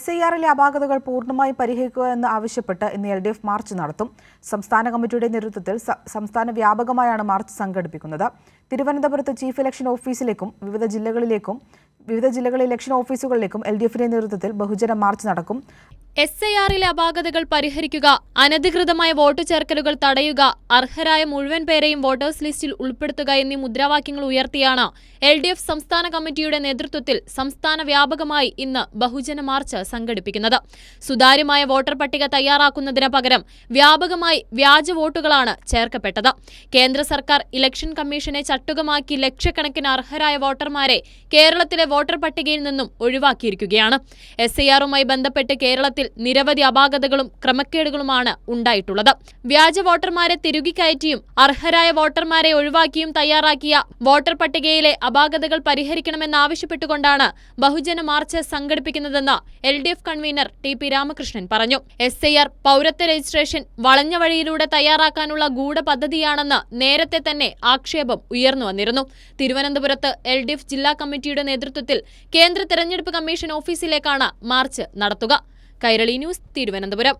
SIR-ലെ അപാകതകൾ പൂർണ്ണമായും പരിഹരിക്കുക എന്ന് ആവശ്യപ്പെട്ട് ഇന്ന് LDF മാർച്ച് നടത്തും. സംസ്ഥാന കമ്മിറ്റിയുടെ നേതൃത്വത്തിൽ സംസ്ഥാന വ്യാപകമായാണ് മാർച്ച് സംഘടിപ്പിക്കുന്നത്. തിരുവനന്തപുരത്ത് ചീഫ് ഇലക്ഷൻ ഓഫീസിലേക്കും വിവിധ ജില്ലകളിലെ ഇലക്ഷൻ ഓഫീസുകളിലേക്കും LDF-ന്റെ നേതൃത്വത്തിൽ ബഹുജന മാർച്ച് നടക്കും. SIR-ലെ അപാകതകൾ പരിഹരിക്കുക, അനധികൃതമായ വോട്ട് ചേർക്കലുകൾ തടയുക, അർഹരായ മുഴുവൻ പേരെയും വോട്ടേഴ്സ് ലിസ്റ്റിൽ ഉൾപ്പെടുത്തുക എന്നീ മുദ്രാവാക്യങ്ങൾ ഉയർത്തിയാണ് LDF സംസ്ഥാന കമ്മിറ്റിയുടെ നേതൃത്വത്തിൽ സംസ്ഥാന വ്യാപകമായി ഇന്ന് ബഹുജന മാർച്ച് സംഘടിപ്പിക്കുന്നത്. സുതാര്യമായ വോട്ടർ പട്ടിക തയ്യാറാക്കുന്നതിന് പകരം വ്യാപകമായി വ്യാജ വോട്ടുകളാണ് ചേർക്കപ്പെട്ടത്. കേന്ദ്ര സർക്കാർ ഇലക്ഷൻ കമ്മീഷനെ ചട്ടുകമാക്കി ലക്ഷക്കണക്കിന് അർഹരായ വോട്ടർമാരെ കേരളത്തിലെ വോട്ടർ പട്ടികയിൽ നിന്നും ഒഴിവാക്കിയിരിക്കുകയാണ്. SIR-ുമായി ബന്ധപ്പെട്ട് കേരളത്തിൽ നിരവധി അപാകതകളും ക്രമക്കേടുകളുമാണ് ഉണ്ടായിട്ടുള്ളത്. വ്യാജ വോട്ടർമാരെ തിരുകിക്കയറ്റിയും അർഹരായ വോട്ടർമാരെ ഒഴിവാക്കിയും തയ്യാറാക്കിയ വോട്ടർ പട്ടികയിലെ അപാകതകൾ പരിഹരിക്കണമെന്നാവശ്യപ്പെട്ടുകൊണ്ടാണ് ബഹുജന മാർച്ച് സംഘടിപ്പിക്കുന്നതെന്ന് LDF കൺവീനർ TP രാമകൃഷ്ണൻ പറഞ്ഞു. SIR പൗരത്വ രജിസ്ട്രേഷൻ വളഞ്ഞ വഴിയിലൂടെ തയ്യാറാക്കാനുള്ള ഗൂഢപദ്ധതിയാണെന്ന് നേരത്തെ തന്നെ ആക്ഷേപം ഉയർന്നു വന്നിരുന്നു. തിരുവനന്തപുരത്ത് LDF ജില്ലാ കമ്മിറ്റിയുടെ നേതൃത്വത്തിൽ കേന്ദ്ര തെരഞ്ഞെടുപ്പ് കമ്മീഷൻ ഓഫീസിലേക്കാണ് മാർച്ച് നടത്തുക. കൈരളി ന്യൂസ്, തിരുവനന്തപുരം.